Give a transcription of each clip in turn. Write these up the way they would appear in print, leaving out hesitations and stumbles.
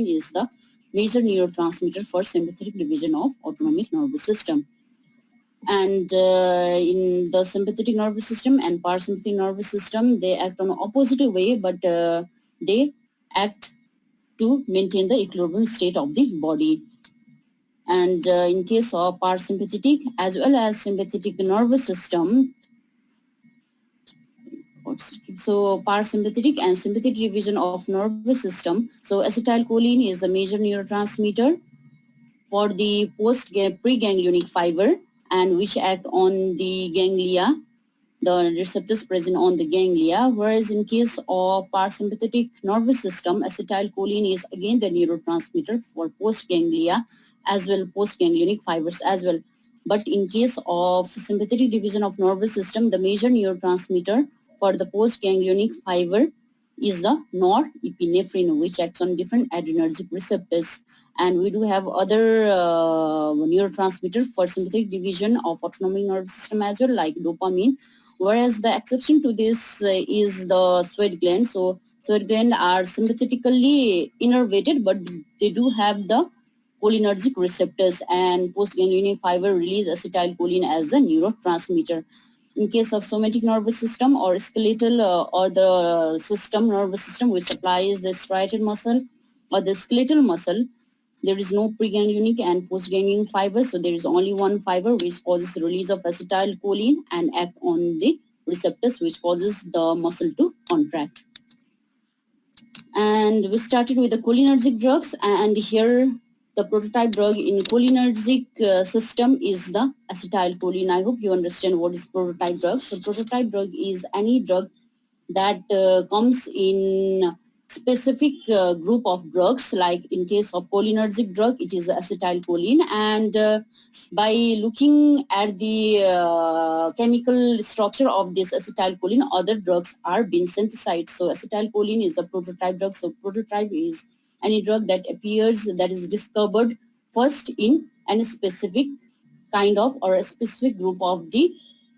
acetylcholine is the major neurotransmitter for sympathetic division of autonomic nervous system. And in the sympathetic nervous system and parasympathetic nervous system, they act on an opposite way, but they act to maintain the equilibrium state of the body. And in case of parasympathetic as well as sympathetic nervous system, so parasympathetic and sympathetic division of nervous system, so acetylcholine is the major neurotransmitter for the preganglionic fiber, and which act on the ganglia, the receptors present on the ganglia, whereas in case of parasympathetic nervous system, acetylcholine is again the neurotransmitter for postganglia as well, postganglionic fibers as well. But in case of sympathetic division of nervous system, the major neurotransmitter for the postganglionic fiber is the norepinephrine, which acts on different adrenergic receptors. And we do have other neurotransmitter for sympathetic division of autonomic nervous system as well, like dopamine, whereas the exception to this is the sweat gland. So sweat gland are sympathetically innervated, but they do have the cholinergic receptors, and postganglionic fiber release acetylcholine as a neurotransmitter. In case of somatic nervous system or skeletal or the nervous system which supplies the striatal muscle or the skeletal muscle, there is no preganglionic and postganglionic fiber, so there is only one fiber which causes the release of acetylcholine and act on the receptors which causes the muscle to contract. And we started with the cholinergic drugs, and here the prototype drug in cholinergic system is the acetylcholine. I hope you understand what is prototype drug. So prototype drug is any drug that comes in specific group of drugs, like in case of cholinergic drug, it is acetylcholine. And by looking at the chemical structure of this acetylcholine, other drugs are being synthesized. So acetylcholine is a prototype drug. So prototype is any drug that appears, that is discovered first in any specific kind of or a specific group of the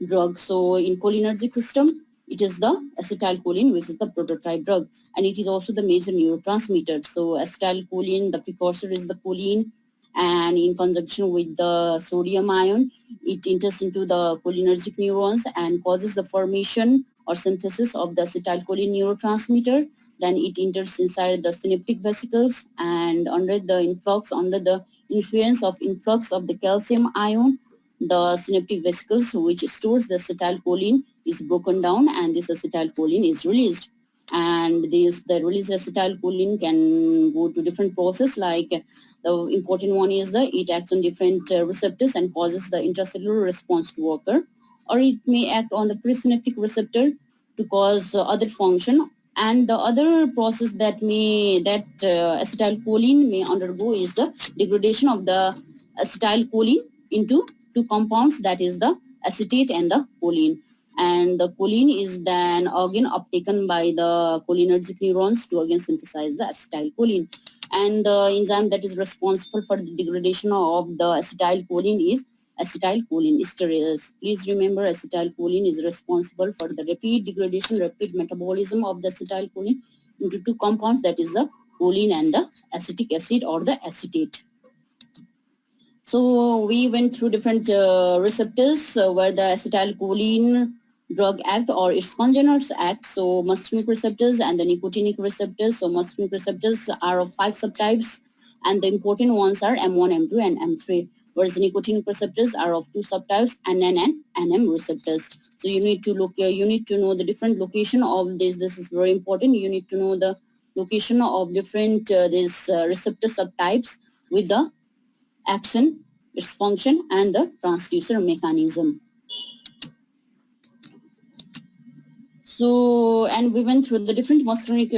drug. So in cholinergic system, it is the acetylcholine, which is the prototype drug, and it is also the major neurotransmitter. So acetylcholine, the precursor is the choline, and in conjunction with the sodium ion, it enters into the cholinergic neurons and causes the formation or synthesis of the acetylcholine neurotransmitter. Then it enters inside the synaptic vesicles, and under the influence of influx of the calcium ion, the synaptic vesicles which stores the acetylcholine is broken down, and this acetylcholine is released. And the released acetylcholine can go to different process, like the important one is it acts on different receptors and causes the intracellular response to occur, or it may act on the presynaptic receptor to cause other function. And the other process that acetylcholine may undergo is the degradation of the acetylcholine into two compounds, that is the acetate and the choline. And the choline is then again uptaken by the cholinergic neurons to again synthesize the acetylcholine. And the enzyme that is responsible for the degradation of the acetylcholine is acetylcholine esterase. Please remember, acetylcholine is responsible for the rapid degradation, rapid metabolism of the acetylcholine into two compounds, that is the choline and the acetic acid or the acetate. So we went through different receptors where the acetylcholine drug act or its congeners act. So muscarinic receptors and the nicotinic receptors. So muscarinic receptors are of 5 subtypes, and the important ones are M1, M2, and M3. Whereas nicotinic receptors are of 2 subtypes, NN and NM receptors. So you need to know the different location of this. This is very important. You need to know the location of different receptor subtypes with the action, its function, and the transducer mechanism. So, and we went through the different muscarinic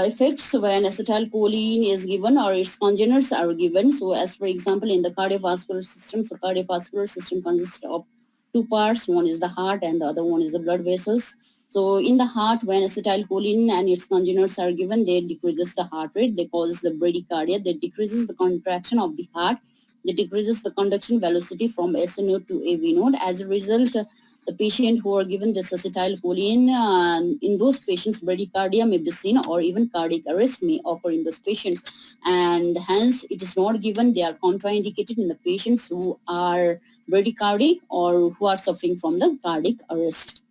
effects when acetylcholine is given or its congeners are given. So, as for example, in the cardiovascular system, so cardiovascular system consists of 2 parts. One is the heart and the other one is the blood vessels. So, in the heart, when acetylcholine and its congeners are given, they decreases the heart rate, they cause the bradycardia, they decreases the contraction of the heart, they decreases the conduction velocity from S node to AV node. As a result, the patient who are given this acetylcholine, in those patients, bradycardia may be seen or even cardiac arrest may occur in those patients. And hence, it is not given. They are contraindicated in the patients who are bradycardic or who are suffering from the cardiac arrest.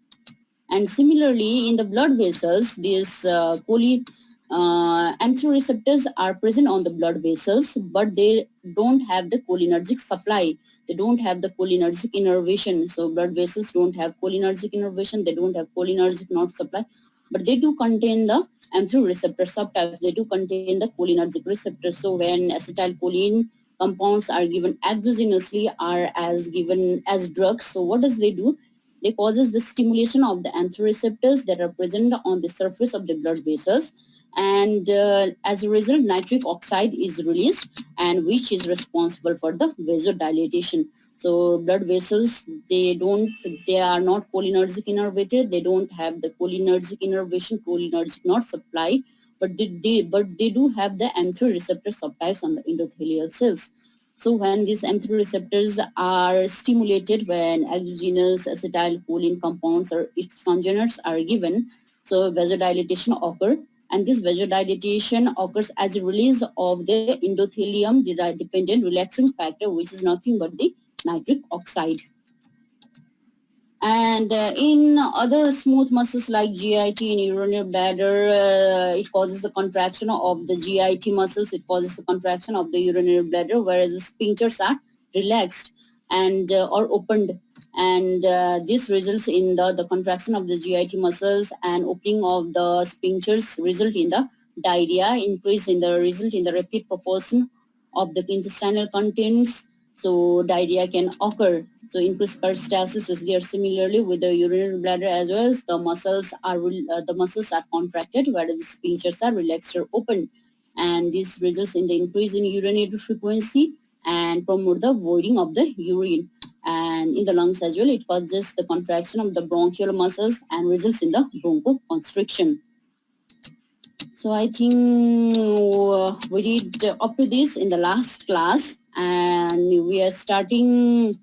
And similarly, in the blood vessels, these M3 receptors are present on the blood vessels, but they don't have the cholinergic supply. They don't have the cholinergic innervation. So blood vessels don't have cholinergic innervation. They don't have cholinergic not supply, but they do contain the M3 receptor subtypes. They do contain the cholinergic receptor. So when acetylcholine compounds are given exogenously, are as given as drugs. So what does they do? They causes the stimulation of the M3 receptors that are present on the surface of the blood vessels, and as a result, nitric oxide is released, and which is responsible for the vasodilatation. So blood vessels, they are not cholinergic innervated. They don't have the cholinergic innervation, cholinergic not supply, but they do have the M3 receptor subtypes on the endothelial cells. So when these M3 receptors are stimulated, when exogenous acetylcholine compounds or its congeners are given, so vasodilatation occurs. And this vasodilatation occurs as a release of the endothelium dependent relaxing factor, which is nothing but the nitric oxide. And in other smooth muscles like GIT and urinary bladder, it causes the contraction of the GIT muscles. It causes the contraction of the urinary bladder, whereas the sphincters are relaxed and or opened. And this results in the contraction of the GIT muscles, and opening of the sphincters result in the diarrhea, result in the rapid proportion of the intestinal contents. So diarrhea can occur. So increased peristalsis is there. Similarly, with the urinary bladder as well, as the muscles are contracted, whereas the sphincters are relaxed or open, and this results in the increase in urinary frequency and promote the voiding of the urine. And in the lungs as well, it causes the contraction of the bronchial muscles and results in the bronchoconstriction. So I think we did up to this in the last class, and we are starting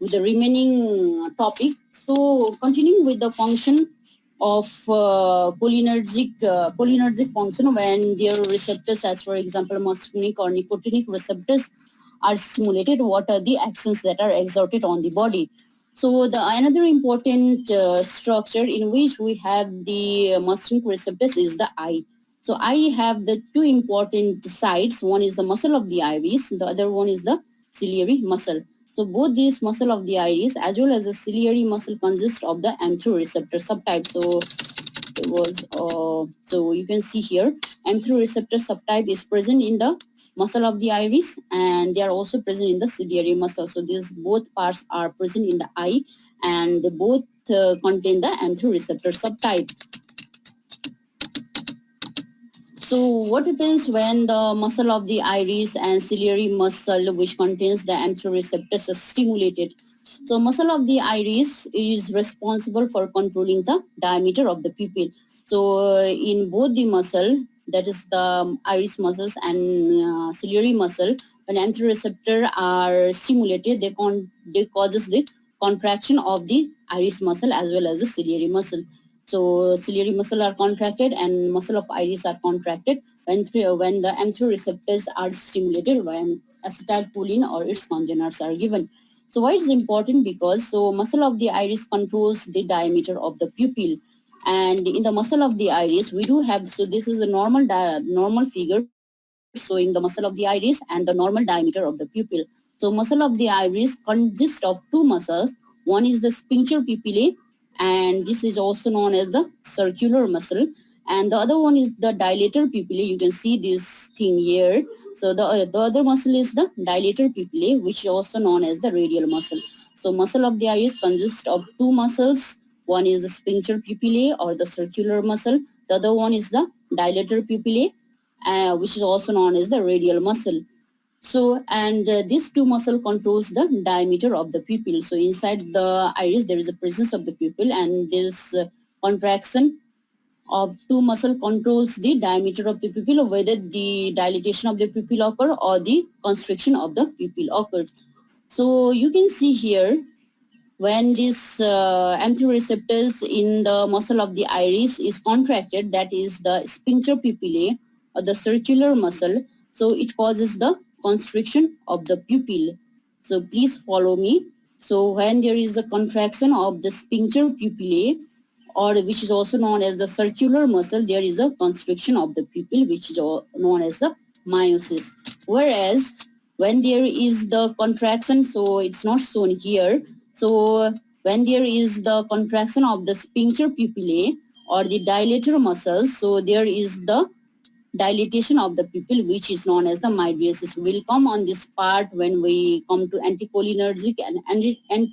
with the remaining topic. So continuing with the function of cholinergic function, when their receptors, as for example muscarinic or nicotinic receptors, are stimulated, what are the actions that are exerted on the body? So the another important structure in which we have the muscarinic receptors is the eye. So I have the two important sides. One is the muscle of the iris, the other one is the ciliary muscle. So both these muscle of the iris as well as the ciliary muscle consist of the M3 receptor subtype. So it was so you can see here M3 receptor subtype is present in the muscle of the iris, and they are also present in the ciliary muscle. So these both parts are present in the eye, and they both contain the M3 receptor subtype. So what happens when the muscle of the iris and ciliary muscle, which contains the M3 receptors, is stimulated? So muscle of the iris is responsible for controlling the diameter of the pupil. So in both the muscle, that is the iris muscles and ciliary muscle, when M3 receptor are stimulated, they causes the contraction of the iris muscle as well as the ciliary muscle. So ciliary muscle are contracted and muscle of iris are contracted when the M3 receptors are stimulated, when acetylcholine or its congeners are given. So why is important? Because so muscle of the iris controls the diameter of the pupil, and in the muscle of the iris we do have, so this is a normal figure showing the muscle of the iris and the normal diameter of the pupil. So muscle of the iris consists of two muscles. One is the sphincter pupillae, and this is also known as the circular muscle, and the other one is the dilator pupillae. You can see this thing here. So the other muscle is the dilator pupillae, which is also known as the radial muscle. So muscle of the iris consists of two muscles. One is the sphincter pupillae or the circular muscle. The other one is the dilator pupillae, which is also known as the radial muscle. So, and these two muscle controls the diameter of the pupil. So inside the iris, there is a presence of the pupil, and this contraction of two muscle controls the diameter of the pupil, whether the dilatation of the pupil occur or the constriction of the pupil occurs. So you can see here when this M3 receptors in the muscle of the iris is contracted, that is the sphincter pupillae or the circular muscle, so it causes the constriction of the pupil. So please follow me. So when there is a contraction of the sphincter pupillae, or which is also known as the circular muscle, there is a constriction of the pupil, which is known as the meiosis. Whereas when there is the contraction, so it's not shown here. So when there is the contraction of the sphincter pupillae or the dilator muscles, so there is the dilatation of the pupil, which is known as the mydriasis. We'll come on this part when we come to anticholinergic and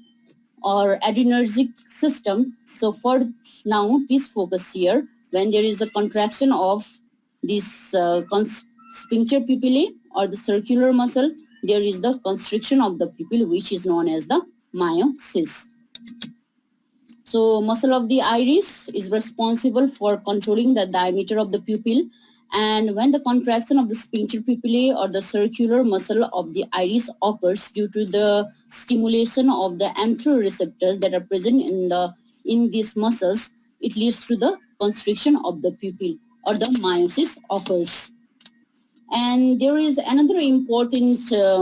or adrenergic system. So for now, please focus here. When there is a contraction of this sphincter pupillae or the circular muscle, there is the constriction of the pupil, which is known as the meiosis. So muscle of the iris is responsible for controlling the diameter of the pupil. And when the contraction of the sphincter pupillae or the circular muscle of the iris occurs due to the stimulation of the M3 receptors that are present in these muscles, it leads to the constriction of the pupil or the meiosis occurs. And there is another important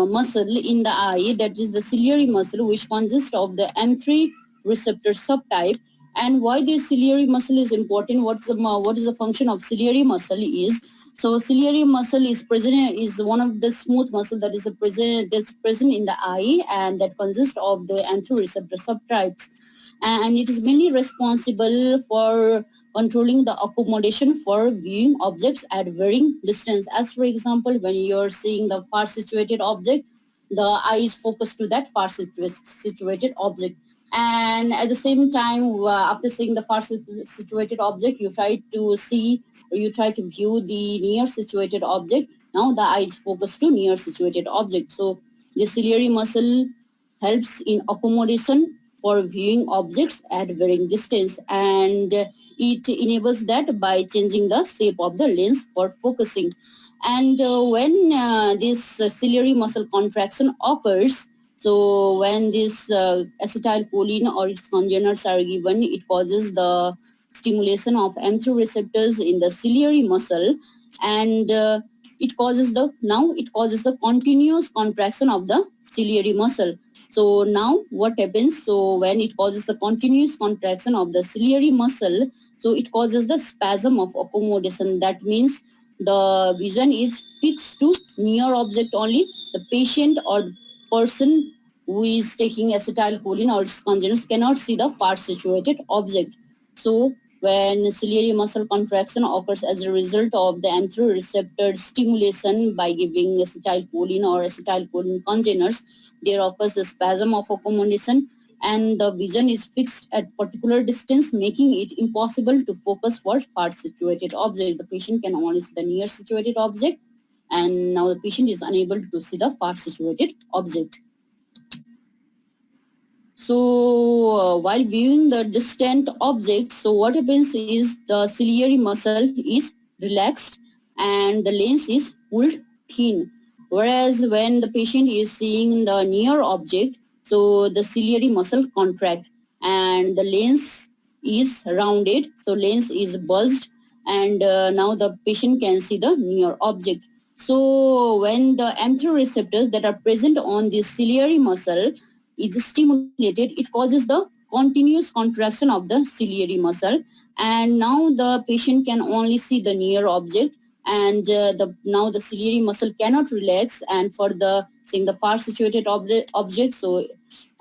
muscle in the eye, that is the ciliary muscle, which consists of the M3 receptor subtype. And why this ciliary muscle is important, what is the function of ciliary muscle is, so ciliary muscle is one of the smooth muscle that's present in the eye, and that consists of the M3 receptor subtypes, and it is mainly responsible for controlling the accommodation for viewing objects at varying distance. As for example, when you're seeing the far situated object, the eye is focused to that far situated object. And at the same time, after seeing the far situated object, you try to see, or you try to view the near situated object. Now the eye is focused to near situated object. So the ciliary muscle helps in accommodation for viewing objects at varying distance, and it enables that by changing the shape of the lens for focusing. And when this ciliary muscle contraction occurs, so when this acetylcholine or its congeners are given, it causes the stimulation of M3 receptors in the ciliary muscle, and it causes the continuous contraction of the ciliary muscle. So now what happens? So when it causes the continuous contraction of the ciliary muscle, so it causes the spasm of accommodation. That means the vision is fixed to near object only. The patient or the person who is taking acetylcholine or its congeners cannot see the far situated object. So when ciliary muscle contraction occurs as a result of the M3 receptor stimulation by giving acetylcholine or acetylcholine congeners, there occurs the spasm of accommodation, and the vision is fixed at particular distance, making it impossible to focus for far situated object. The patient can only see the near situated object, and now the patient is unable to see the far situated object. So while viewing the distant object, so what happens is the ciliary muscle is relaxed and the lens is pulled thin. Whereas when the patient is seeing the near object, so the ciliary muscle contract and the lens is rounded, so lens is bulged, and now the patient can see the near object. So when the M3 receptors that are present on the ciliary muscle is stimulated, it causes the continuous contraction of the ciliary muscle, and now the patient can only see the near object, and now the ciliary muscle cannot relax, and for the seeing the far situated object, so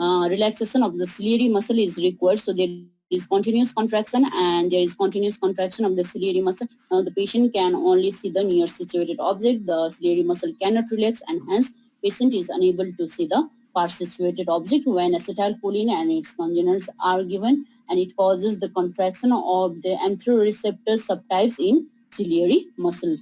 relaxation of the ciliary muscle is required. So there is continuous contraction, and there is continuous contraction of the ciliary muscle. Now the patient can only see the near situated object. The ciliary muscle cannot relax, and hence patient is unable to see the far situated object when acetylcholine and its congeners are given, and it causes the contraction of the M3 receptor subtypes in ciliary muscle.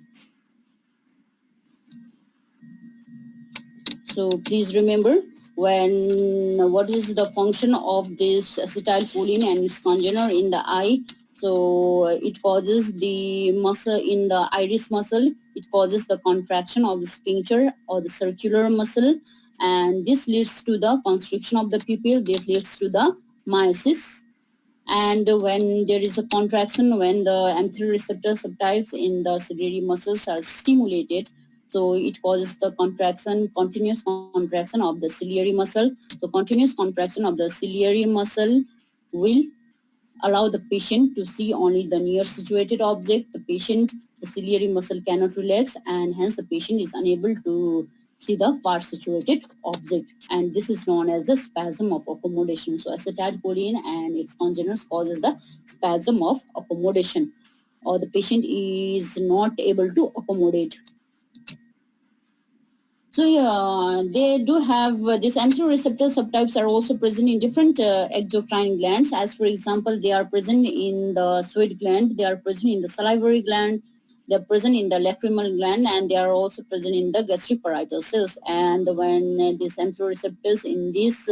So please remember what is the function of this acetylcholine and its congener in the eye. So it causes the muscle in the iris muscle, it causes the contraction of the sphincter or the circular muscle, and this leads to the constriction of the pupil. This leads to the miosis. And when there is a contraction, when the M3 receptor subtypes in the ciliary muscles are stimulated, so it causes the contraction, continuous contraction of the ciliary muscle. So continuous contraction of the ciliary muscle will allow the patient to see only the near situated object. The ciliary muscle cannot relax, and hence the patient is unable to see the far situated object. And this is known as the spasm of accommodation. So acetylcholine and its congeners causes the spasm of accommodation, or the patient is not able to accommodate. So they do have these M2 receptor subtypes are also present in different exocrine glands. As for example, they are present in the sweat gland, they are present in the salivary gland, they are present in the lacrimal gland, and they are also present in the gastroparietal cells. And when these M2 receptors in these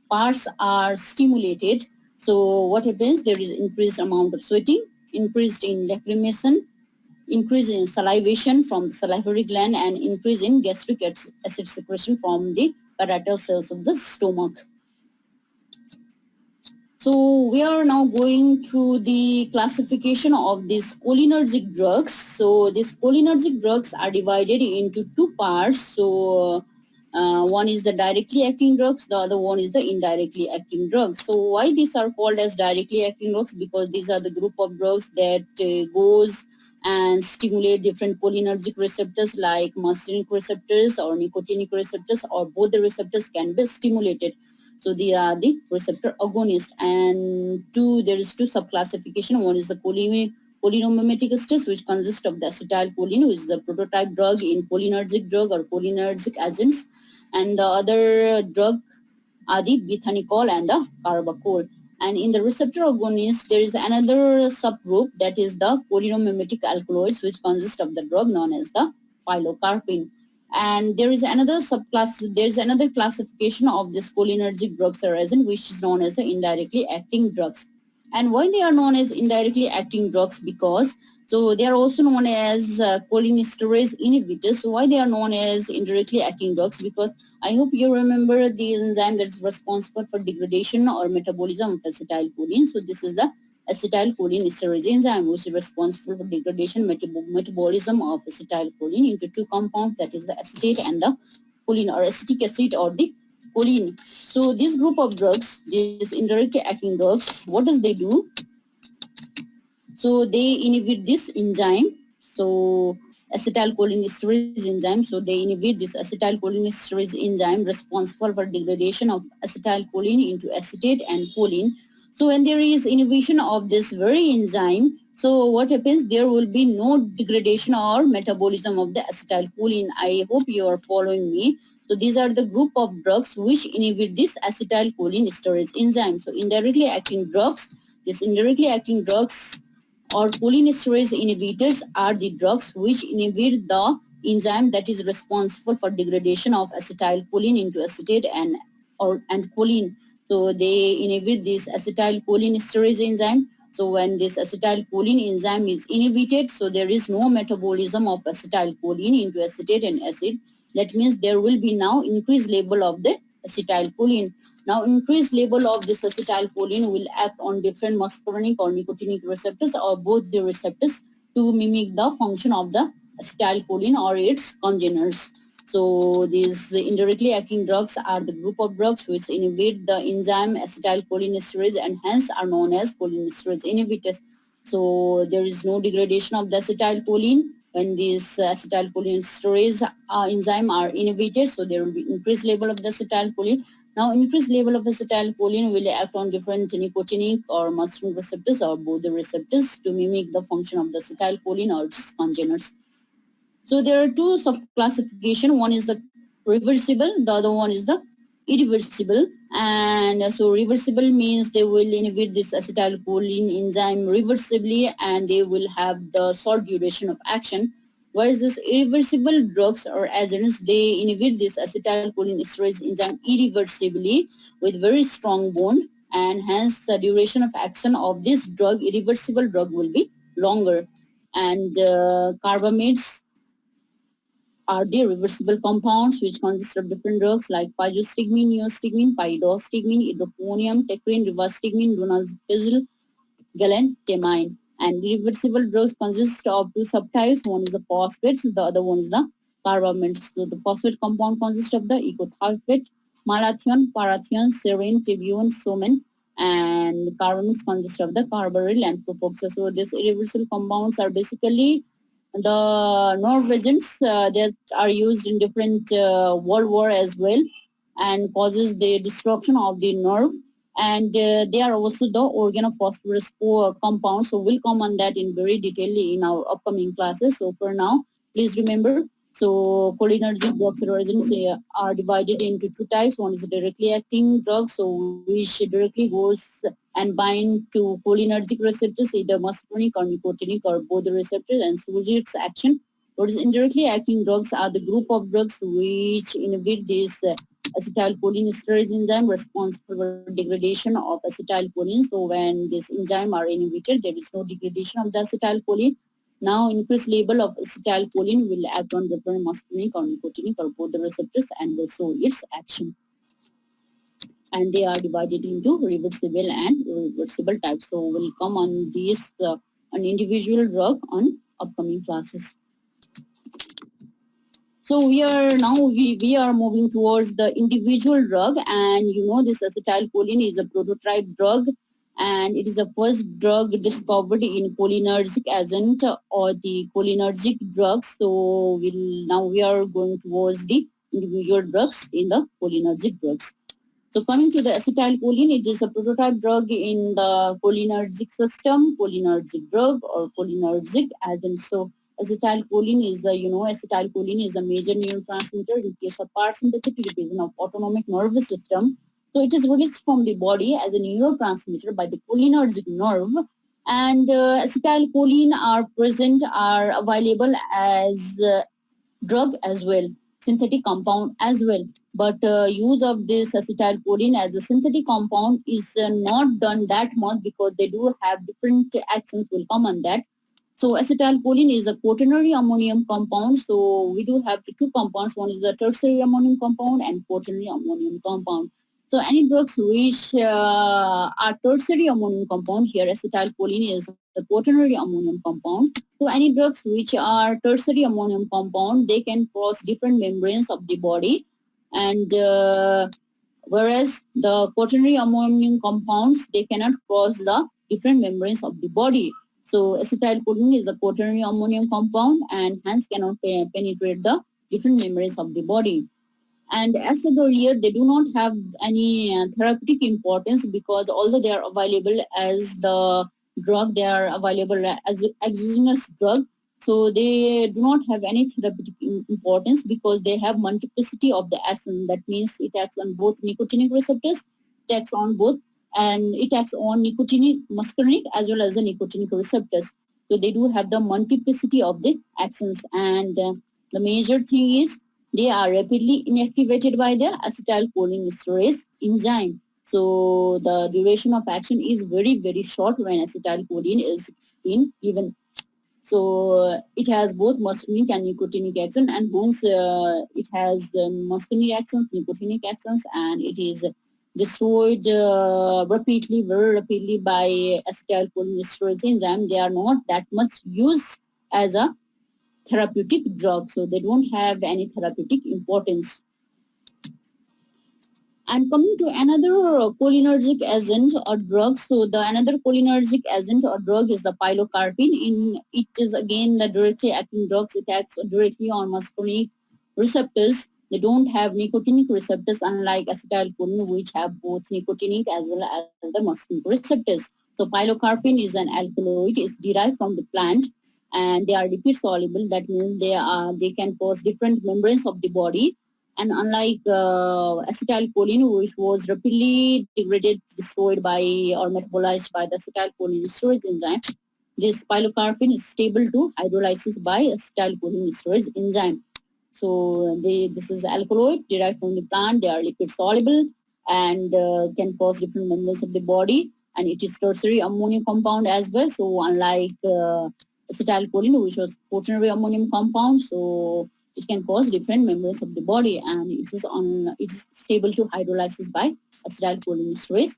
parts are stimulated, so what happens? There is increased amount of sweating, increased in lacrimation, increase in salivation from the salivary gland, and increase in gastric acid secretion from the parietal cells of the stomach. So we are now going through the classification of these cholinergic drugs. So these cholinergic drugs are divided into two parts. So one is the directly acting drugs, the other one is the indirectly acting drugs. So why these are called as directly acting drugs? Because these are the group of drugs that goes and stimulate different cholinergic receptors like muscarinic receptors or nicotinic receptors, or both the receptors can be stimulated. So they are the receptor agonist. And there is two subclassification. One is the cholinomimetic esters, which consists of the acetylcholine, which is the prototype drug in cholinergic drug or cholinergic agents, and the other drug are the bithanicol and the carbachol. And in the receptor agonist, there is another subgroup, that is the cholinomimetic alkaloids, which consist of the drug known as the pilocarpine. And there is another subclass, there is another classification of this cholinergic drugs arisen, which is known as the indirectly acting drugs. And why they are known as indirectly acting drugs? Because so they are also known as cholinesterase inhibitors. So why they are known as indirectly acting drugs? Because I hope you remember the enzyme that is responsible for degradation or metabolism of acetylcholine. So this is the acetylcholinesterase enzyme, which is responsible for degradation metabolism of acetylcholine into two compounds, that is the acetate and the choline, or acetic acid or the choline. So this group of drugs, these indirectly acting drugs, what does they do? So they inhibit this enzyme. So acetylcholinesterase enzyme. So they inhibit this acetylcholinesterase enzyme responsible for degradation of acetylcholine into acetate and choline. So when there is inhibition of this very enzyme, so what happens? There will be no degradation or metabolism of the acetylcholine. I hope you are following me. So these are the group of drugs which inhibit this acetylcholinesterase enzyme. So indirectly acting drugs, these indirectly acting drugs or cholinesterase inhibitors are the drugs which inhibit the enzyme that is responsible for degradation of acetylcholine into acetate and choline. So they inhibit this acetylcholinesterase enzyme. So when this acetylcholine enzyme is inhibited, so there is no metabolism of acetylcholine into acetate and acid. That means there will be now increased level of the acetylcholine. Now, increased level of this acetylcholine will act on different muscarinic or nicotinic receptors, or both the receptors, to mimic the function of the acetylcholine or its congeners. So these indirectly acting drugs are the group of drugs which inhibit the enzyme acetylcholinesterase and hence are known as cholinesterase inhibitors. So there is no degradation of the acetylcholine when these acetylcholinesterase enzyme are inhibited. So there will be increased level of the acetylcholine. Now, increased level of acetylcholine will act on different nicotinic or muscarinic receptors or both the receptors to mimic the function of the acetylcholine or its congeners. So there are two subclassification. One is the reversible, the other one is the irreversible. And so reversible means they will inhibit this acetylcholine enzyme reversibly and they will have the short duration of action. Whereas this irreversible drugs or agents, they inhibit this acetylcholinesterase enzyme irreversibly with very strong bond, and hence the duration of action of this drug, irreversible drug, will be longer. And carbamates are the reversible compounds which consist of different drugs like physostigmine, neostigmine, pyridostigmine, idofonium, tecrine, rivastigmine, donazepam, galantamine. And reversible drugs consist of two subtypes. One is the phosphates, the other one is the carbamates. So the phosphate compound consists of the ecothiophate, malathion, parathion, serine, tibune, somen, and carbamates consist of the carbaryl and propoxy. So these irreversible compounds are basically the nerve agents that are used in different world war as well and causes the destruction of the nerve, and they are also the organophosphorus compound. So we'll come on that in very detail in our upcoming classes. So for now, please remember, so cholinergic drugs or agents are divided into two types. One is directly acting drugs, so which directly goes and bind to cholinergic receptors, either muscarinic or nicotinic or both the receptors, and shows its action. What is indirectly acting drugs are the group of drugs which inhibit this acetylcholine storage enzyme responsible for degradation of acetylcholine. So when this enzyme are inhibited, there is no degradation of the acetylcholine. Now increased level of acetylcholine will act on different muscarinic or nicotinic or both the receptors and also its action. And they are divided into reversible and irreversible types. So we'll come on these an individual drug on upcoming classes. So we are moving towards the individual drug, and this acetylcholine is a prototype drug, and it is the first drug discovered in cholinergic agent or the cholinergic drugs. So we are going towards the individual drugs in the cholinergic drugs. So coming to the acetylcholine, it is a prototype drug in the cholinergic system, cholinergic drug or cholinergic agent. So acetylcholine is acetylcholine is a major neurotransmitter. It is a parasympathetic division of autonomic nervous system. So it is released from the body as a neurotransmitter by the cholinergic nerve. And acetylcholine are available as drug as well, synthetic compound as well. But use of this acetylcholine as a synthetic compound is not done that much because they do have different actions. Will come on that. So acetylcholine is a quaternary ammonium compound. So we do have the two compounds. One is the tertiary ammonium compound and quaternary ammonium compound. So any drugs which are tertiary ammonium compound, here acetylcholine is the quaternary ammonium compound. So any drugs which are tertiary ammonium compound, they can cross different membranes of the body, and whereas the quaternary ammonium compounds, they cannot cross the different membranes of the body. So acetylcholine is a quaternary ammonium compound and hence cannot penetrate the different membranes of the body. And as said earlier, they do not have any therapeutic importance because although they are available as the drug, they are available as exogenous drug. So they do not have any therapeutic importance because they have multiplicity of the action. That means it acts on both nicotinic receptors, it acts on both, and it acts on nicotinic, muscarinic as well as the nicotinic receptors. So they do have the multiplicity of the actions. And the major thing is they are rapidly inactivated by the acetylcholinesterase enzyme. So the duration of action is very, very short when acetylcholine is given. So it has both muscarinic and nicotinic action, and hence it has muscarinic actions, nicotinic actions, and it is destroyed rapidly, very rapidly by acetylcholinesterase enzyme. They are not that much used as a therapeutic drug, so they don't have any therapeutic importance. And coming to another cholinergic agent or drug, so the another cholinergic agent or drug is the pilocarpine. It is again the directly acting drugs. It acts directly on muscarinic receptors. They don't have nicotinic receptors, unlike acetylcholine, which have both nicotinic as well as the muscarinic receptors. So pilocarpine is an alkaloid. It's derived from the plant, and they are lipid soluble. That means they can cause different membranes of the body. And unlike acetylcholine, which was rapidly degraded, destroyed by or metabolized by the acetylcholine storage enzyme, this pilocarpine is stable to hydrolysis by acetylcholine storage enzyme. So this is alkaloid derived from the plant. They are lipid soluble and can cause different membranes of the body. And it is tertiary ammonium compound as well. So unlike acetylcholine, which was quaternary ammonium compound, so it can cause different members of the body, and it's stable to hydrolysis by acetylcholinesterase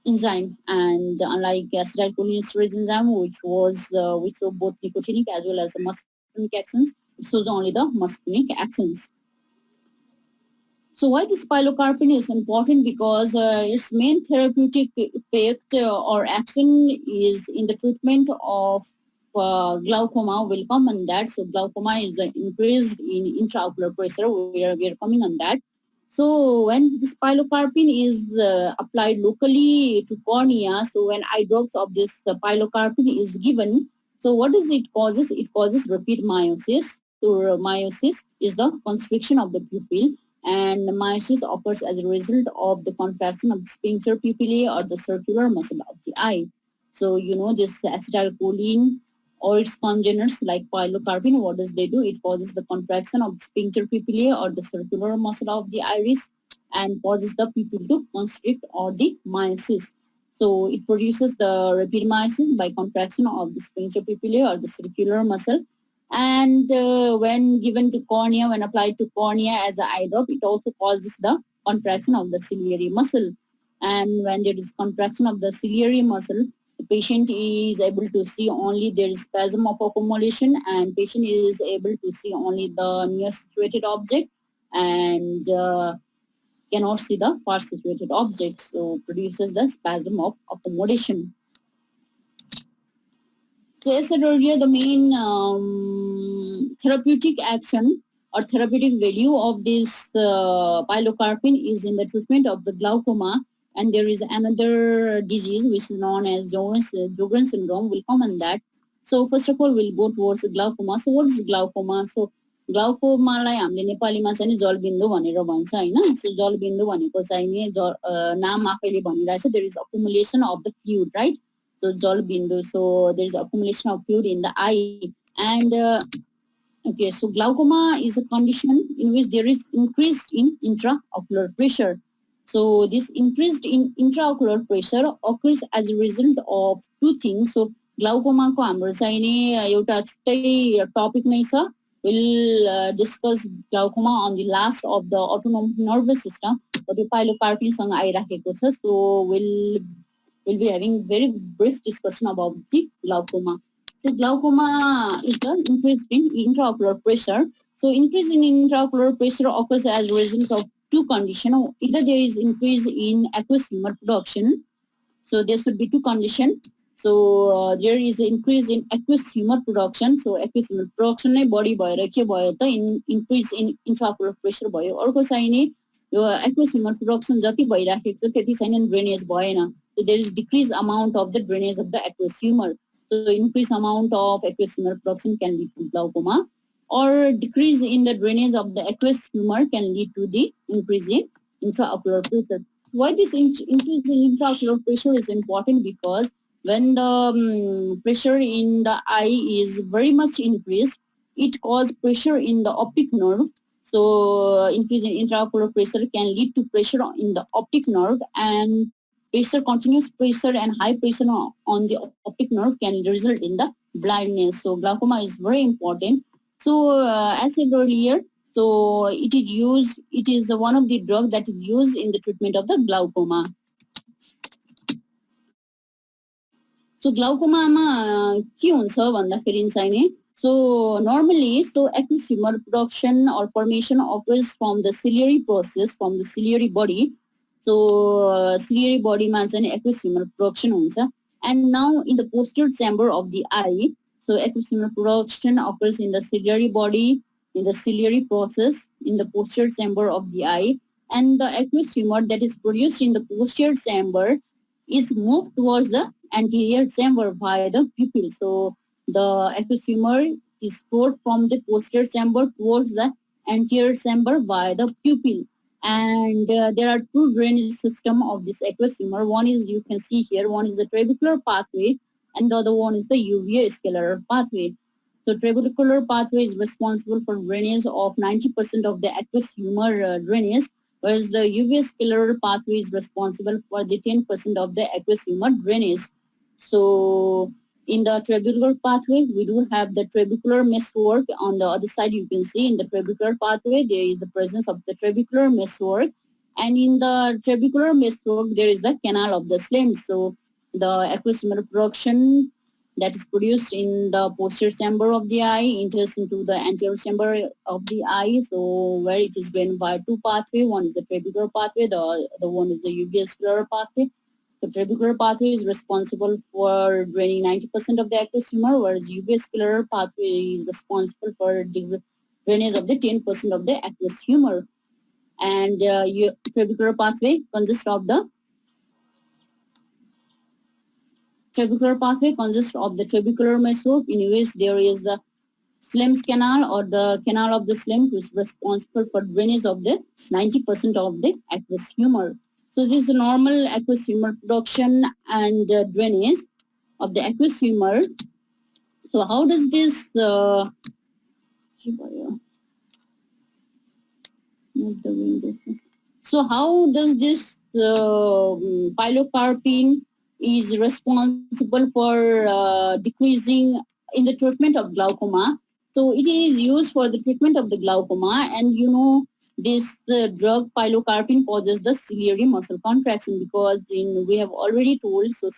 enzyme. And unlike acetylcholinesterase enzyme, which show both nicotinic as well as muscarinic actions, it shows only the muscarinic actions. So why this pilocarpine is important? Because its main therapeutic effect or action is in the treatment of glaucoma. We'll come on that. So glaucoma is increased in intraocular pressure. We are coming on that. So when this pilocarpine is applied locally to cornea, so when eye drops of this pilocarpine is given, so what does it causes? It causes repeat meiosis. So meiosis is the constriction of the pupil, and meiosis occurs as a result of the contraction of the sphincter pupillae or the circular muscle of the eye. So this acetylcholine or its congeners like pilocarpine, what does they do? It causes the contraction of the sphincter pupillae or the circular muscle of the iris and causes the pupil to constrict or the meiosis. So it produces the repeat meiosis by contraction of the sphincter pupillae or the circular muscle. And when given to cornea, when applied to cornea as an eye drop, it also causes the contraction of the ciliary muscle. And when there is contraction of the ciliary muscle, the patient is able to see only there is spasm of accumulation, and patient is able to see only the near situated object and cannot see the far situated object. So produces the spasm of accommodation. So as I said earlier, the main therapeutic action or therapeutic value of this pilocarpine is in the treatment of the glaucoma. And there is another disease which is known as Sjogren's syndrome. We'll come on that. So first of all, we'll go towards glaucoma. So what is glaucoma? So ग्लाउकोमालाई हामीले नेपालीमा चाहिँ जलबिन्दु भनेर भन्छ हैन. सो जलबिन्दु भनेको चाहिँ नि नाम आफैले भनिरहेछ, there is accumulation of the fluid, right? So जलबिन्दु, so there is accumulation of fluid in the eye. And okay, so glaucoma is a condition in which there is increase in intraocular pressure. So this increased in intraocular pressure occurs as a result of two things. So glaucoma को हाम्रो चाहिँ नि एउटा छुट्टै topic नै छ. We'll discuss glaucoma on the last of the autonomic nervous system, but yo pilocarpine सँग आइराखेको छ. So we'll be having very brief discussion about the glaucoma. So glaucoma is the increase in intraocular pressure. So increase in intraocular pressure occurs as a result of two conditions. Either there is increase in aqueous humor production. So there should be two conditions. So there is an increase in aqueous humor production. So aqueous humor production नै बढी भएर के भयो त increase in intraocular pressure भयो. अर्को चाहिँ नि यो aqueous humor production जति भइराखेको छ त्यति चाहिँ ड्रेनेज भएन. So there is decreased amount of the drainage of the aqueous humor. So increased amount of aqueous humor production can lead to glaucoma, or decrease in the drainage of the aqueous humor can lead to the increase in intraocular pressure. Why this increase in intraocular pressure is important? Because when the pressure in the eye is very much increased, it causes pressure in the optic nerve. So increase in intraocular pressure can lead to pressure in the optic nerve, and pressure, continuous pressure and high pressure on the optic nerve can result in the blindness. So glaucoma is very important. So as said earlier, so it is one of the drugs that is used in the treatment of the glaucoma. So glaucoma के हुन्छ भन्दाखेरि चाहिँ नि, so normally aqueous humor production or formation occurs from the ciliary process, from the ciliary body. So ciliary body मा चाहिँ aqueous humor production हुन्छ. And now in the posterior chamber of the eye, so aqueous humor production occurs in the ciliary body, in the ciliary process, in the posterior chamber of the eye, and the aqueous humor that is produced in the posterior chamber is moved towards the anterior chamber via the pupil. So the aqueous humor is poured from the posterior chamber towards the anterior chamber via the pupil. And there are two drainage systems of this aqueous humor. One is, you can see here, one is the trabecular pathway, and the other one is the uvea-scleral pathway. So trabecular pathway is responsible for drainage of 90% of the aqueous humor drainage, whereas the uvea-scleral pathway is responsible for the 10% of the aqueous humor drainage. So In the trabecular pathway, we do have the trabecular meshwork. On the other side, you can see in the trabecular pathway, there is the presence of the trabecular meshwork. And in the trabecular meshwork, there is the canal of the slime. So the aqueous humor production that is produced in the posterior chamber of the eye enters into the anterior chamber of the eye. So where it is drained by two pathway. One is the trabecular pathway, the one is the uvascular pathway. The trabecular pathway is responsible for draining 90% of the aqueous humor, whereas uvascular pathway is responsible for drainage of the 10% of the aqueous humor. And trabecular pathway consists of the trabecular meshwork, in which there is the Slim's canal or the canal of the Slim, which is responsible for drainage of the 90% of the aqueous humor. So this is normal aqueous humor production and drainage of the aqueous humor. So how does this so how does this pilocarpine is responsible for decreasing in the treatment of glaucoma? So it is used for the treatment of the glaucoma, and you know this drug pilocarpine causes the ciliary muscle contraction, because we have already told, so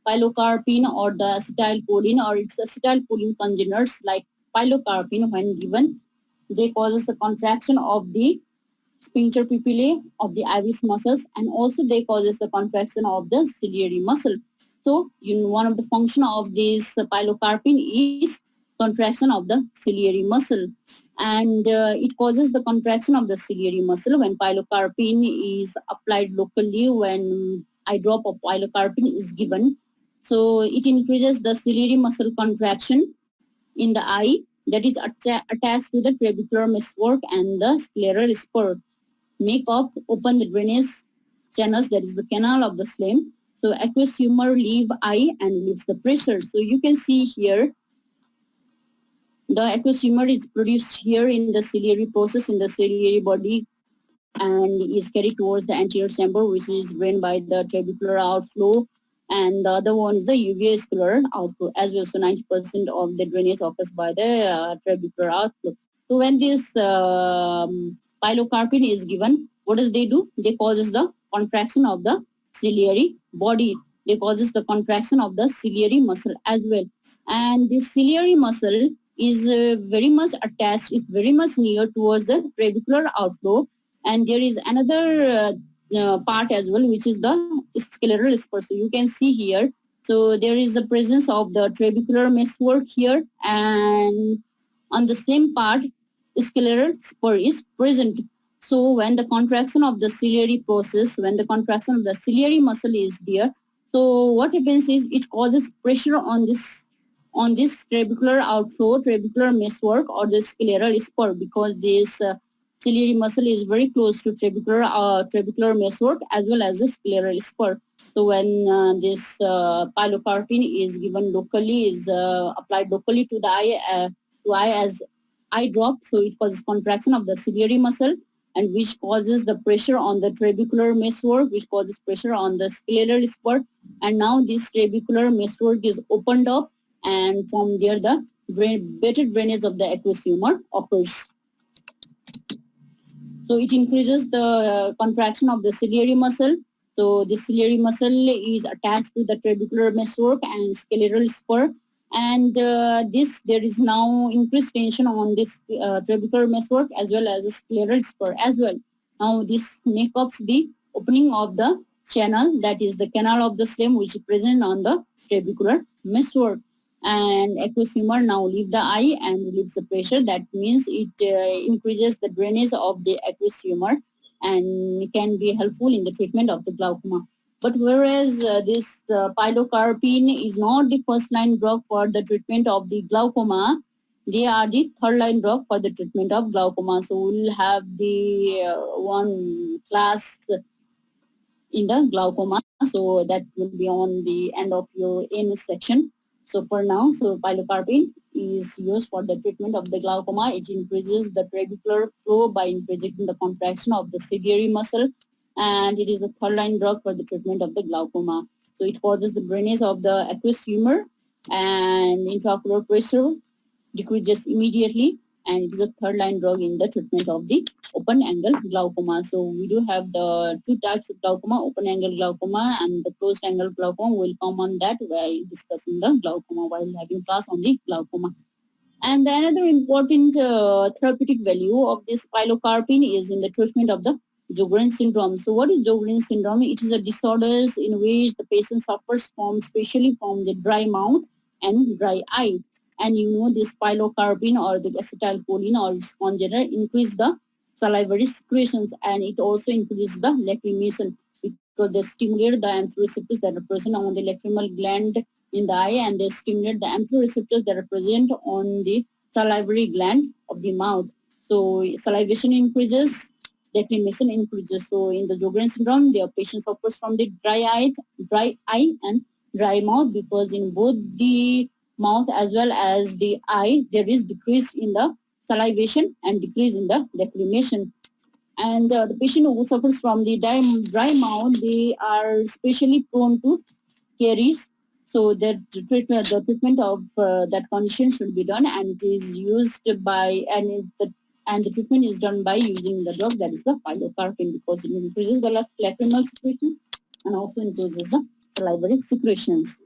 pilocarpine or the acetylcholine or its acetylcholine congeners like pilocarpine, when given, they causes the contraction of the sphincter pupillae of the iris muscles, and also they causes the contraction of the ciliary muscle. So one of the function of this pilocarpine is contraction of the ciliary muscle, and it causes the contraction of the ciliary muscle when pilocarpine is applied locally. When eye drop of pilocarpine is given, so it increases the ciliary muscle contraction in the eye that is attached to the trabecular meshwork and the scleral spur. Make up open the drainage channels, that is the canal of the slime. So aqueous humor leave eye and leaves the pressure. So you can see here the aqueous humor is produced here in the ciliary process in the ciliary body and is carried towards the anterior chamber, which is drained by the trabecular outflow, and the other one is the uvascular outflow as well. So 90% of the drainage occurs by the trabecular outflow. So when this pilocarpine is given, what does they do? They causes the contraction of the ciliary body. They causes the contraction of the ciliary muscle as well. And this ciliary muscle is very much attached, is very much near towards the trabecular outflow. And there is another part as well, which is the scleral spur. So you can see here, so there is the presence of the trabecular meshwork here, and on the same part, scleral spur is present. So when the contraction of the ciliary process, when the contraction of the ciliary muscle is there, so what happens is it causes pressure on this trabecular outflow, trabecular meshwork, or the scleral spur, because this ciliary muscle is very close to trabecular meshwork as well as the scleral spur. So when this pilocarpine is given locally, is applied locally to the eye as eye drop, so it causes contraction of the ciliary muscle, and which causes the pressure on the trabecular meshwork, which causes pressure on the scleral spur, and now this trabecular meshwork is opened up, and from there the better drainage of the aqueous humor occurs. So it increases the contraction of the ciliary muscle. So the ciliary muscle is attached to the trabecular meshwork and scleral spur, and there is now increased tension on this trabecular meshwork as well as the scleral spur as well. Now this makes up the opening of the channel, that is the canal of the slime, which is present on the trabecular meshwork. And aqueous humor now leave the eye and relieves the pressure. That means it increases the drainage of the aqueous humor and can be helpful in the treatment of the glaucoma. But whereas this pilocarpine is not the first line drug for the treatment of the glaucoma, they are the third line drug for the treatment of glaucoma. So we'll have the one class in the glaucoma. So that will be on the end of your ANS section. So for now, so pilocarpine is used for the treatment of the glaucoma. It increases the trabecular flow by increasing the contraction of the ciliary muscle, and it is a third line drug for the treatment of the glaucoma. So it causes the drainage of the aqueous humor and intraocular pressure decreases immediately, and it is a third line drug in the treatment of the open angle glaucoma. So we do have the two types of glaucoma, open angle glaucoma and the closed angle glaucoma. We'll come on that while discussing the glaucoma, while having class on the glaucoma. And another important therapeutic value of this pilocarpine is in the treatment of the Sjogren syndrome. So what is Sjogren syndrome? It is a disorder in which the patient suffers from, especially from the dry mouth and dry eye. And you know this pilocarpine or the acetylcholine or its congener increase the salivary secretions, and it also increases the lacrimation because they stimulate the amphoreceptors that are present on the lacrimal gland in the eye, and they stimulate the amphoreceptors that are present on the salivary gland of the mouth. So salivation increases, lacrimation increases. So in the Sjogren syndrome, the patient suffers from the dry eye and dry mouth, because in both the mouth as well as the eye, there is decrease in the salivation and decrease in the lacrimation. And the patient who suffers from the dry mouth, they are especially prone to caries. So the treatment of that condition should be done, and it is used by and the treatment is done by using the drug that is the pilocarpine, because it increases the lacrimal secretion and also increases the salivary secretions.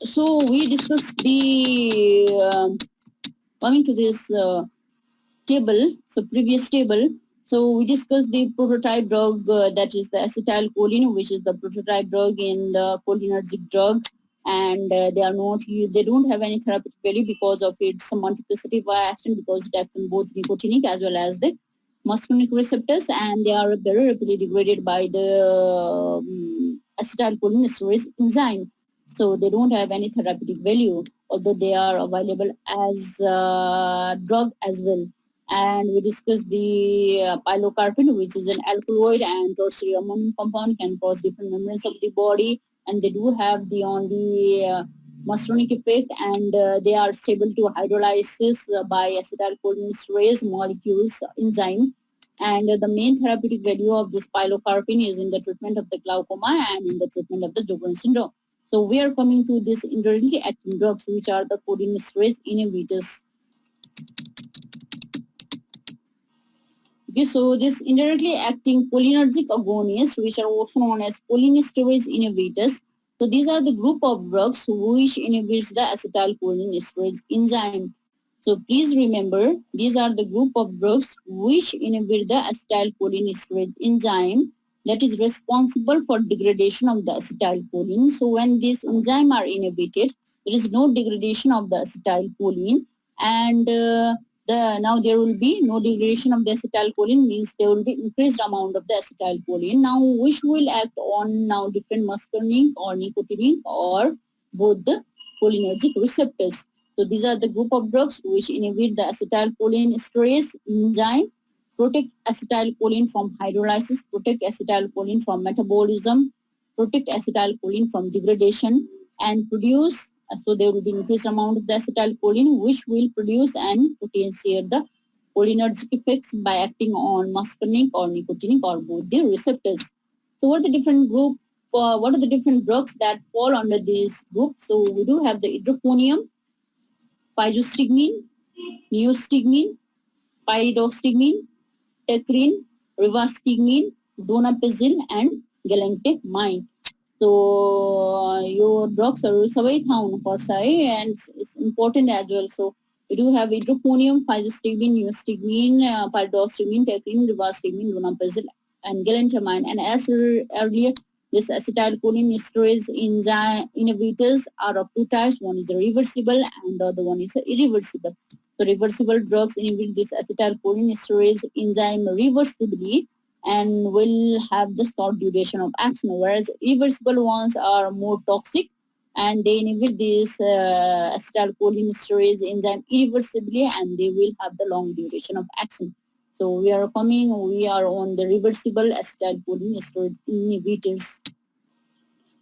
So we discussed the coming to this table, so previous table. So we discussed the prototype drug that is the acetylcholine, which is the prototype drug in the cholinergic drug, and they don't have any therapeutic value because of its multiplicity of action, because it acts on both nicotinic as well as the muscarinic receptors, and they are very rapidly degraded by the acetylcholinesterase enzyme. So they don't have any therapeutic value, although they are available as drug as well. And we discussed the pilocarpine, which is an alkaloid and tertiary ammonium compound, can cause different membranes of the body, and they do have the only muscarinic effect, and they are stable to hydrolysis by acetylcholinesterase molecules enzyme. And the main therapeutic value of this pilocarpine is in the treatment of the glaucoma and in the treatment of the Sjogren syndrome. So we are coming to this indirectly acting drugs, which are the cholinesterase inhibitors. Okay, so this indirectly acting cholinergic agonists, which are also known as cholinesterase inhibitors. So these are the group of drugs which inhibits the acetylcholinesterase enzyme. So please remember, these are the group of drugs which inhibit the acetylcholinesterase enzyme that is responsible for degradation of the acetylcholine. So when these enzymes are inhibited, there is no degradation of the acetylcholine, and now there will be no degradation of the acetylcholine, means there will be increased amount of the acetylcholine, now which will act on now different muscarinic or nicotinic or both the cholinergic receptors. So these are the group of drugs which inhibit the acetylcholinesterase enzyme, protect acetylcholine from hydrolysis, protect acetylcholine from metabolism, protect acetylcholine from degradation, and produce, so there will be increased amount of the acetylcholine, which will produce and potentiate the cholinergic effects by acting on muscarinic or nicotinic or both the receptors. So what are the different what are the different drugs that fall under this group? So we do have the idrophonium, pyzostigmine, neostigmine, pyridostigmine, tecrine, rivastigmine, donepezil, and galantamine. So your drugs are सबै थाहा हुनुपर्छ है, and it's important as well. So we do have idrophonium, pyzostigmine, neostigmine, pyridostigmine, tecrine, rivastigmine, donepezil, and galantamine. And as earlier, this acetylcholinesterase enzyme inhibitors are of two types. One is reversible and the other one is irreversible. So reversible drugs inhibit this acetylcholinesterase enzyme reversibly and will have the short duration of action, whereas reversible ones are more toxic and they inhibit this acetylcholinesterase enzyme irreversibly and they will have the long duration of action. So we are on the reversible acetylcholinesterase inhibitors.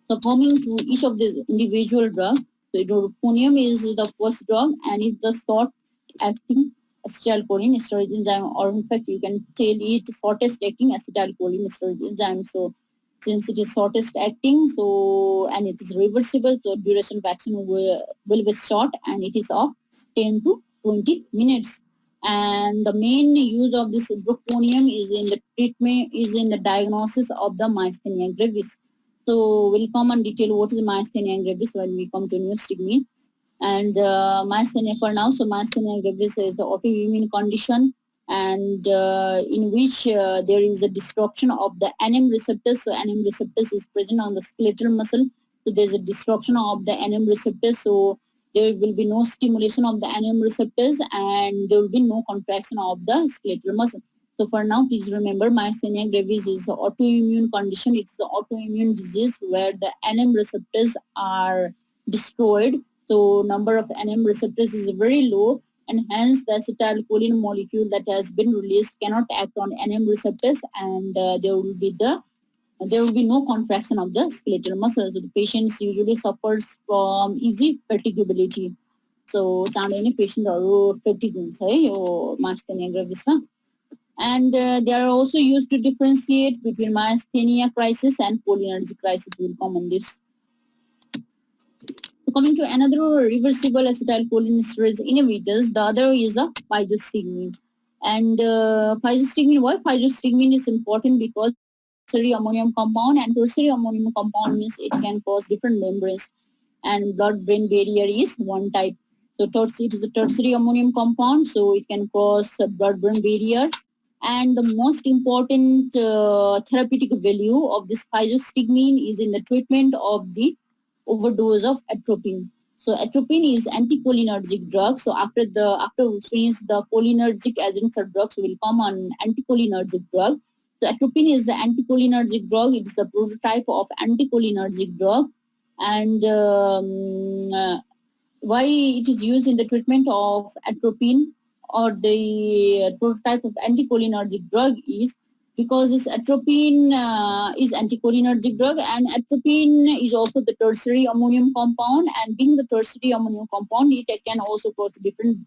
So coming to each of these individual drugs, so idrophonium is the first drug and is the short acting acetylcholine storage enzyme, or in fact you can tell it shortest acting acetylcholine storage enzyme. So since it is shortest acting, so and it is reversible, so duration of action will be short, and it is of 10 to 20 minutes. And the main use of this ibuprofen is in the treatment, is in the diagnosis of the myasthenia gravis. So we'll come and detail what is myasthenia gravis when we come to neostigmine. And myasthenia for now. So myasthenia gravis is an autoimmune condition, and in which there is a destruction of the NM receptors. So NM receptors is present on the skeletal muscle. So there's a destruction of the NM receptors. So there will be no stimulation of the NM receptors, and there will be no contraction of the skeletal muscle. So for now, please remember myasthenia gravis is an autoimmune condition. It's an autoimmune disease where the NM receptors are destroyed, so number of NM receptors is very low, and hence the acetylcholine molecule that has been released cannot act on NM receptors, and there will be no contraction of the skeletal muscles. So the patients usually suffers from easy fatigability. So any patient or fatigue myasthenia gravis. And they are also used to differentiate between myasthenia crisis and cholinergic crisis. We'll come on this. So coming to another reversible acetylcholinesterase inhibitors, the other is the physostigmine. And physostigmine, why physostigmine is important? Because tertiary ammonium compound, and tertiary ammonium compound means it can cause different membranes, and blood-brain barrier is one type. So it is the tertiary ammonium compound, so it can cause a blood-brain barrier. And the most important therapeutic value of this physostigmine is in the treatment of the overdose of atropine. So atropine is anticholinergic drug. So after we finish the cholinergic agents or drugs, will come on anticholinergic drug. So atropine is the anticholinergic drug. It is the prototype of anticholinergic drug, and why it is used in the treatment of atropine or the prototype of anticholinergic drug is because this atropine is anticholinergic drug, and atropine is also the tertiary ammonium compound, and being the tertiary ammonium compound, it can also cross different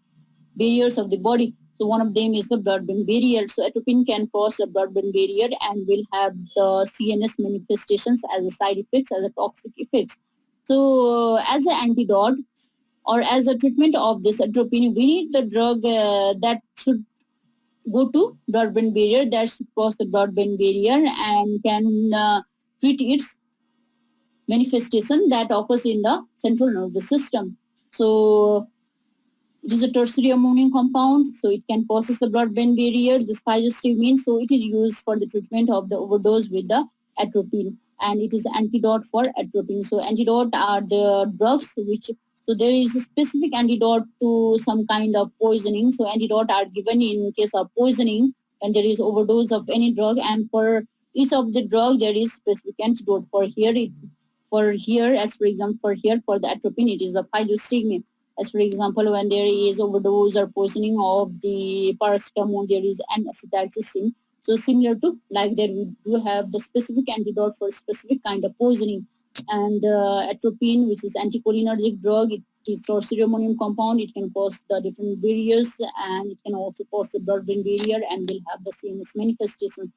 barriers of the body. So one of them is the blood-brain barrier. So atropine can cross the blood-brain barrier and will have the CNS manifestations as a side effects, as a toxic effects. So as an antidote or as a treatment of this atropine, we need the drug that should go to blood-brain barrier, that should cross the blood-brain barrier and can treat its manifestation that occurs in the central nervous system. So it is a tertiary ammonium compound, so it can process the blood-brain barrier, this physostigmine, so it is used for the treatment of the overdose with the atropine, and it is antidote for atropine. So antidote are the drugs which, so there is a specific antidote to some kind of poisoning. So antidote are given in case of poisoning when there is overdose of any drug, and for each of the drug there is specific antidote. As for example, for the atropine, it is the physostigmine. As for example, when there is overdose or poisoning of the paracetamol, there is an acetylcysteine. So similar to like that, we do have the specific antidote for specific kind of poisoning. And atropine, which is anticholinergic drug, it is tertiary ammonium compound. It can cause the different barriers, and it can also cause the blood-brain barrier and will have the same manifestation.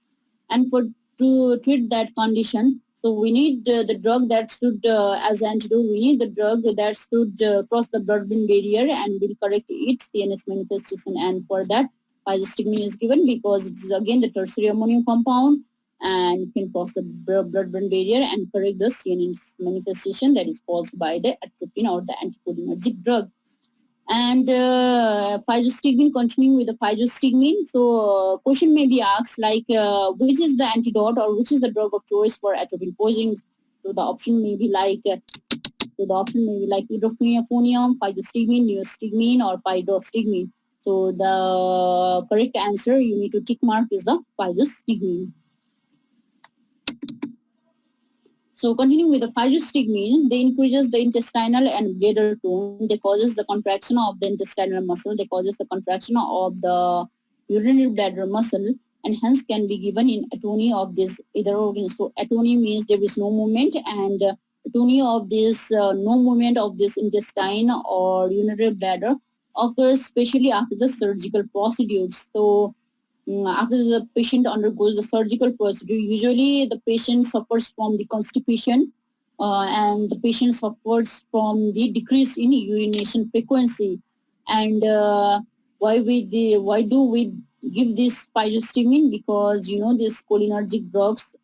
And to treat that condition, so we need the drug that should, as antidote, we need the drug that should cross the blood-brain barrier and will correct its CNS manifestation. And for that, physostigmine is given because it is again the tertiary ammonium compound, and it can cross the blood-brain barrier and correct the CNS manifestation that is caused by the atropine or the anticholinergic drug. And physostigmine, continuing with the physostigmine, so question may be asked like which is the antidote or which is the drug of choice for atropine poisoning. So the option may be like hydrophonium, physostigmine, neostigmine, or physostigmine. So the correct answer you need to tick mark is the physostigmine. So continuing with the physostigmine, they increases the intestinal and bladder tone. They causes the contraction of the intestinal muscle. They causes the contraction of the urinary bladder muscle, and hence can be given in atony of this either organ. So atony means there is no movement, and atony of this no movement of this intestine or urinary bladder. occurs especially after the surgical procedures. So after the patient undergoes the surgical procedure, usually the patient suffers from the constipation and the patient suffers from the decrease in urination frequency. And why do we give this pyrostimin? Because these cholinergic drugs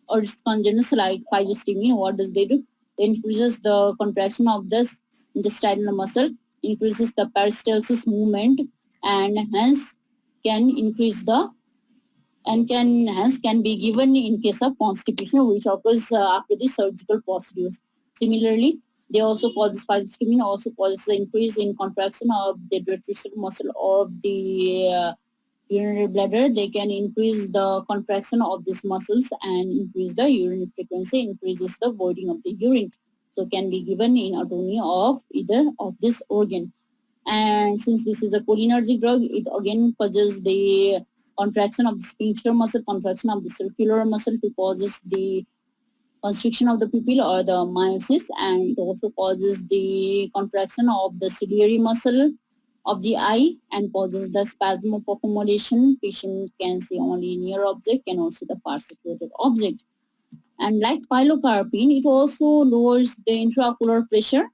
or congeners like pyrostimin, what does they do? They increases the contraction of this intestinal muscle, increases the peristalsis movement, and hence can increase the and can hence can be given in case of constipation, which occurs after the surgical procedures. Similarly, they also cause pyrostimin also causes the increase in contraction of the retractable muscle of the urinary bladder. They can increase the contraction of these muscles and increase the urinary frequency, increases the voiding of the urine. So can be given in autonomy of either of this organ. And since this is a cholinergic drug, it again causes the contraction of the sphincter muscle, contraction of the circular muscle to causes the constriction of the pupil or the meiosis, and it also causes the contraction of the ciliary muscle of the eye and causes the spasm of accommodation. Patient can see only near object, cannot see the far situated object. And like pilocarpine, it also lowers the intraocular pressure,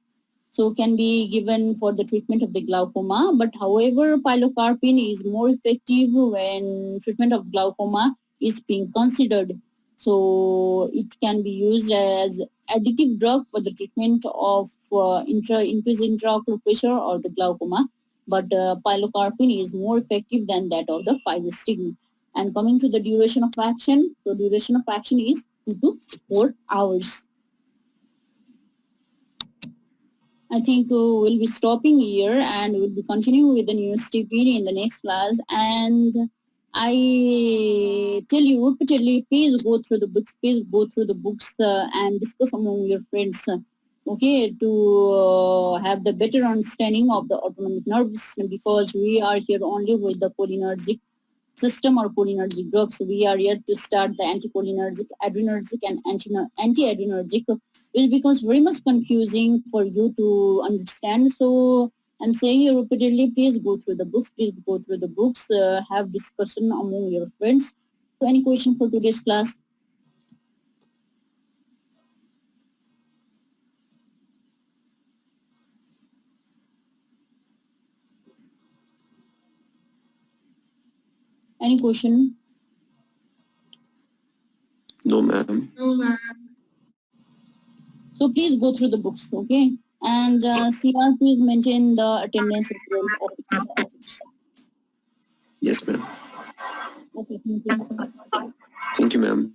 so can be given for the treatment of the glaucoma. But however, pilocarpine is more effective when treatment of glaucoma is being considered. So it can be used as additive drug for the treatment of increased intraocular pressure or the glaucoma. But pilocarpine is more effective than that of the pyrostimin. And coming to the duration of action, so duration of action is 2 to 4 hours. I think we'll be stopping here and we'll be continuing with the new stipend in the next class. And I tell you repeatedly, please go through the books, and discuss among your friends, okay, to have the better understanding of the autonomic nervous system, because we are here only with the cholinergic system or cholinergic drugs. We are yet to start the anticholinergic, adrenergic, and anti-adrenergic, which becomes very much confusing for you to understand. So I'm saying you repeatedly, please go through the books. Have discussion among your friends. So any question for today's class? Any question? No, ma'am. So please go through the books, okay? And CR, please maintain the attendance as well. Yes, ma'am. Okay, thank you. Thank you, ma'am.